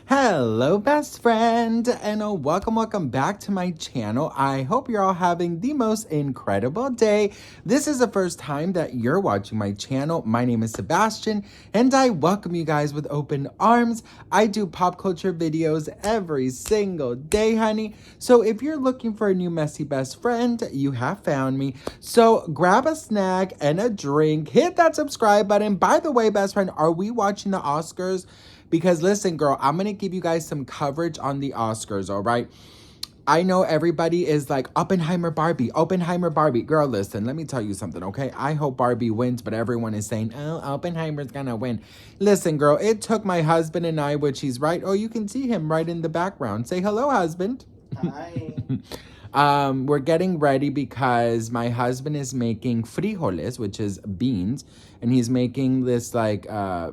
Hello, best friend, and welcome back to my channel. I hope you're all having the most incredible day. This is the first time that you're watching my channel. My name is Sebastian, and I welcome you guys with open arms. I do pop culture videos every single day, honey. So if you're looking for a new messy best friend, you have found me. So grab a snack and a drink, hit that subscribe button. By the way, best friend, are we watching the Oscars? Because listen, girl, I'm going to give you guys some coverage on the Oscars, all right? I know everybody is like, Oppenheimer, Barbie. Girl, listen, let me tell you something, okay? I hope Barbie wins, but everyone is saying, oh, Oppenheimer's going to win. Listen, girl, it took my husband and I, which he's right. Oh, you can see him right in the background. Say hello, husband. Hi. We're getting ready because my husband is making frijoles, which is beans, and he's making this like a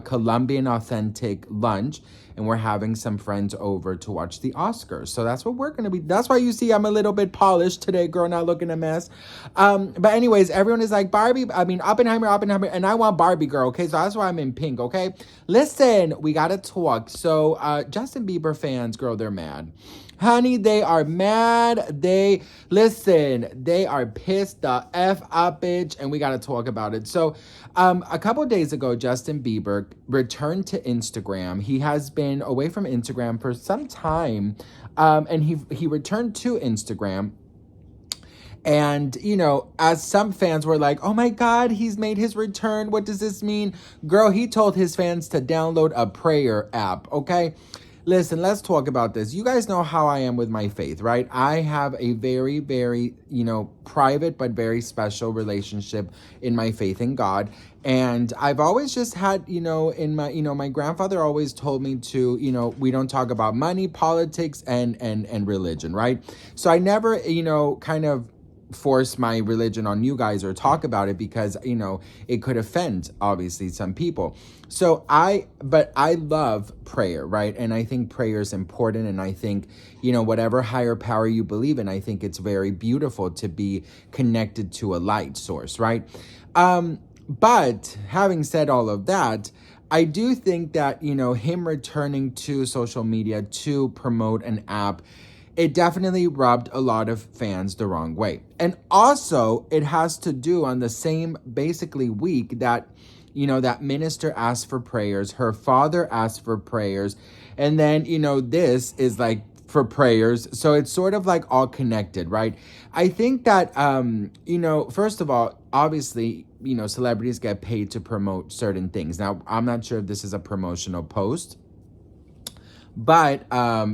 Colombian authentic lunch, and we're having some friends over to watch the Oscars. So that's what we're gonna be. That's why you see I'm a little bit polished today, girl, not looking a mess. But anyways, everyone is like Oppenheimer, and I want Barbie, girl. Okay, so that's why I'm in pink. Okay, listen, we gotta talk. So Justin Bieber fans, girl, they're mad. Honey, they are mad. They are pissed the F up, bitch, and we got to talk about it. So, a couple days ago, Justin Bieber returned to Instagram. He has been away from Instagram for some time, and he returned to Instagram. And, you know, as some fans were like, oh my God, he's made his return. What does this mean? Girl, he told his fans to download a prayer app, okay? Listen, let's talk about this. You guys know how I am with my faith, right? I have a very, very, private but very special relationship in my faith in God. And I've always just had, my grandfather always told me to, we don't talk about money, politics, and religion, right? So I never, kind of force my religion on you guys or talk about it because it could offend obviously some people. So I love prayer, right? And I think prayer is important, and I think whatever higher power you believe in, I think it's very beautiful to be connected to a light source, right? But having said all of that, I do think that him returning to social media to promote an app, it definitely rubbed a lot of fans the wrong way. And also, it has to do on the same basically week that, that minister asked for prayers, her father asked for prayers, and then, this is like for prayers. So it's sort of like all connected, right? I think that, first of all, obviously, celebrities get paid to promote certain things. Now, I'm not sure if this is a promotional post, but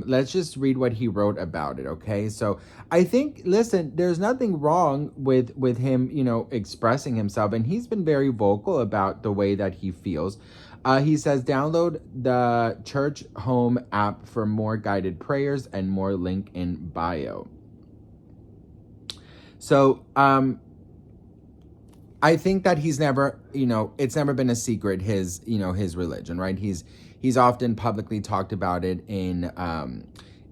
let's just read what he wrote about it, okay? So I think, listen, there's nothing wrong with him, expressing himself. And he's been very vocal about the way that he feels. He says, download the Church Home app for more guided prayers and more, link in bio. So I think that he's never, it's never been a secret, his religion, right? He's often publicly talked about it in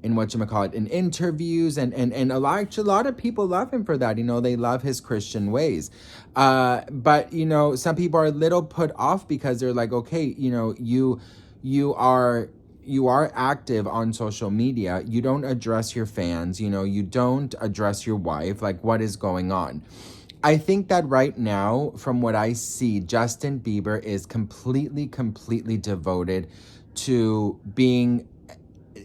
in interviews, and a lot of people love him for that. They love his Christian ways. But some people are a little put off because they're like, okay, you are active on social media. You don't address your fans, you don't address your wife. Like, what is going on? I think that right now, from what I see, Justin Bieber is completely devoted to being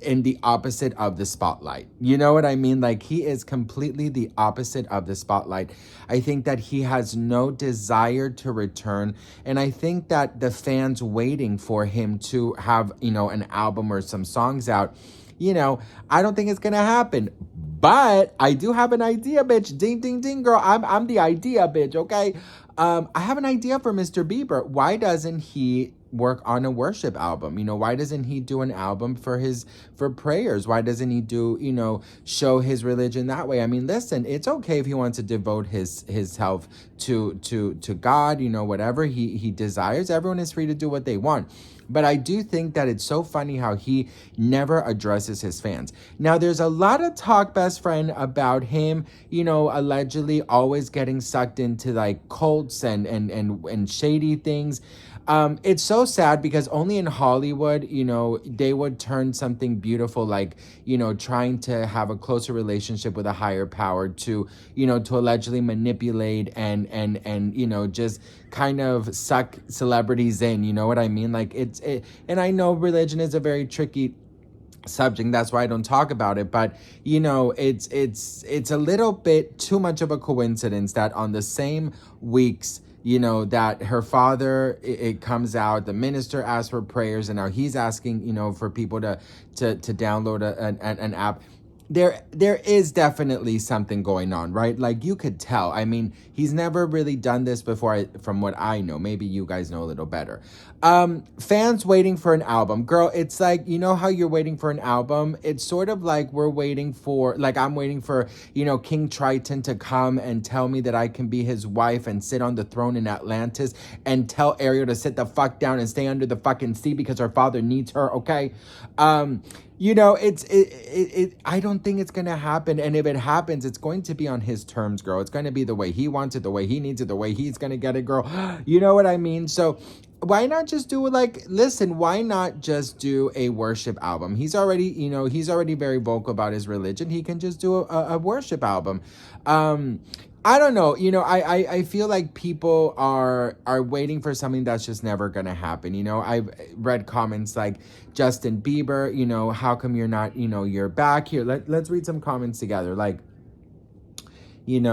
in the opposite of the spotlight. You know what I mean? Like, he is completely the opposite of the spotlight. I think that he has no desire to return. And I think that the fans waiting for him to have, an album or some songs out, I don't think it's going to happen. But I do have an idea, bitch. Ding, ding, ding, girl. I'm the idea, bitch, okay? I have an idea for Mr. Bieber. Why doesn't he work on a worship album? why doesn't he do an album for prayers? Why doesn't he do, show his religion that way? I mean, listen, it's okay if he wants to devote his health to God, whatever he desires. Everyone is free to do what they want. But I do think that it's so funny how he never addresses his fans. Now, there's a lot of talk, best friend, about him, allegedly always getting sucked into like cults and shady things. It's so sad because only in Hollywood, they would turn something beautiful like, trying to have a closer relationship with a higher power to allegedly manipulate and just kind of suck celebrities in, you know what I mean? Like and I know religion is a very tricky subject, that's why I don't talk about it, but it's a little bit too much of a coincidence that on the same weeks that her father, it comes out, the minister asked for prayers, and now he's asking for people to download an app. There is definitely something going on, right? Like you could tell. I mean, he's never really done this before, from what I know. Maybe you guys know a little better. Fans waiting for an album. Girl, it's like, how you're waiting for an album? It's sort of like I'm waiting for, King Triton to come and tell me that I can be his wife and sit on the throne in Atlantis and tell Ariel to sit the fuck down and stay under the fucking sea because her father needs her, okay? I don't think it's gonna happen, and if it happens, it's going to be on his terms, girl. It's gonna be the way he wants it, the way he needs it, the way he's gonna get it, girl. You know what I mean? So why not just do why not just do a worship album? He's already very vocal about his religion. He can just do a worship album. I don't know. I feel like people are waiting for something that's just never gonna happen. I've read comments like Justin Bieber, how come you're not, you're back here. Let's read some comments together. Like, hang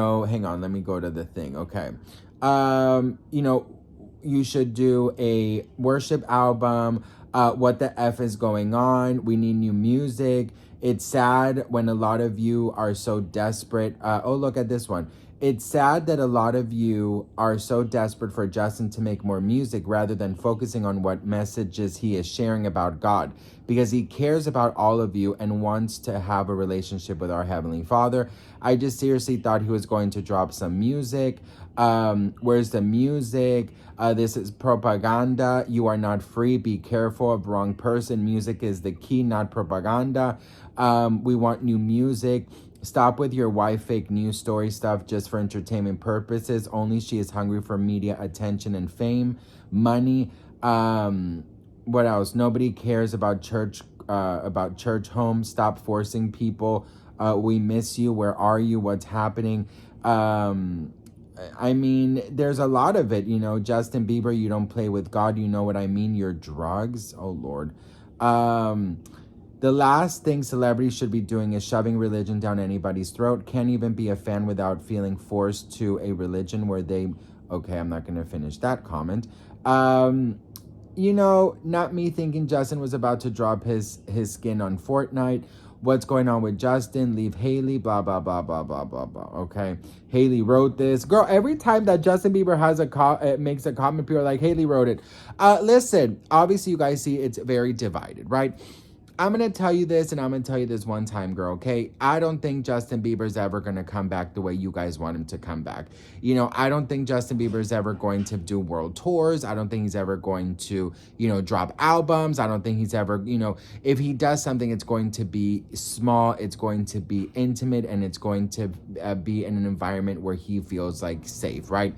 on, let me go to the thing. Okay. You should do a worship album. What the F is going on? We need new music. It's sad when a lot of you are so desperate. Oh, look at this one. It's sad that a lot of you are so desperate for Justin to make more music rather than focusing on what messages he is sharing about God, because he cares about all of you and wants to have a relationship with our Heavenly Father. I just seriously thought he was going to drop some music. Where's the music? This is propaganda. You are not free. Be careful of wrong person. Music is the key, not propaganda. We want new music. Stop with your wife fake news story stuff just for entertainment purposes. Only she is hungry for media attention and fame, money. What else? Nobody cares about church homes. Stop forcing people. We miss you. Where are you? What's happening? I mean, there's a lot of it, Justin Bieber, you don't play with God. You know what I mean? Your drugs. Oh, Lord. The last thing celebrities should be doing is shoving religion down anybody's throat. Can't even be a fan without feeling forced to a religion where they... Okay, I'm not going to finish that comment. Not me thinking Justin was about to drop his skin on Fortnite. What's going on with Justin? Leave Hailey, blah, blah, blah, blah, blah, blah, blah. Okay. Hailey wrote this. Girl, every time that Justin Bieber has makes a comment, people are like, Hailey wrote it. Listen, obviously you guys see it's very divided, right? I'm going to tell you this, and I'm going to tell you this one time, girl, okay? I don't think Justin Bieber's ever going to come back the way you guys want him to come back. I don't think Justin Bieber's ever going to do world tours. I don't think he's ever going to, drop albums. I don't think he's ever, if he does something, it's going to be small, it's going to be intimate, and it's going to be in an environment where he feels like safe, right?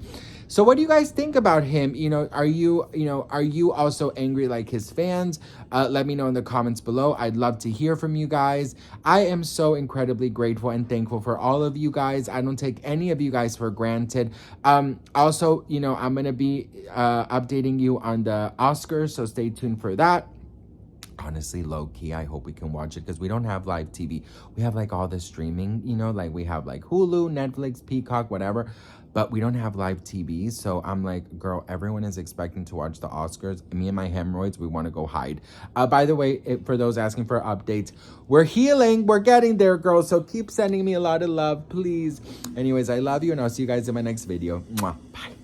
So what do you guys think about him? Are you also angry like his fans? Let me know in the comments below. I'd love to hear from you guys. I am so incredibly grateful and thankful for all of you guys. I don't take any of you guys for granted. Also, I'm going to be updating you on the Oscars, so stay tuned for that. Honestly, low-key, I hope we can watch it because we don't have live TV. We have all the streaming, like we have Hulu, Netflix, Peacock, whatever. But we don't have live TV, so I'm like, girl, everyone is expecting to watch the Oscars. Me and my hemorrhoids, we want to go hide. By the way, for those asking for updates, we're healing. We're getting there, girl. So keep sending me a lot of love, please. Anyways, I love you, and I'll see you guys in my next video. Mwah. Bye.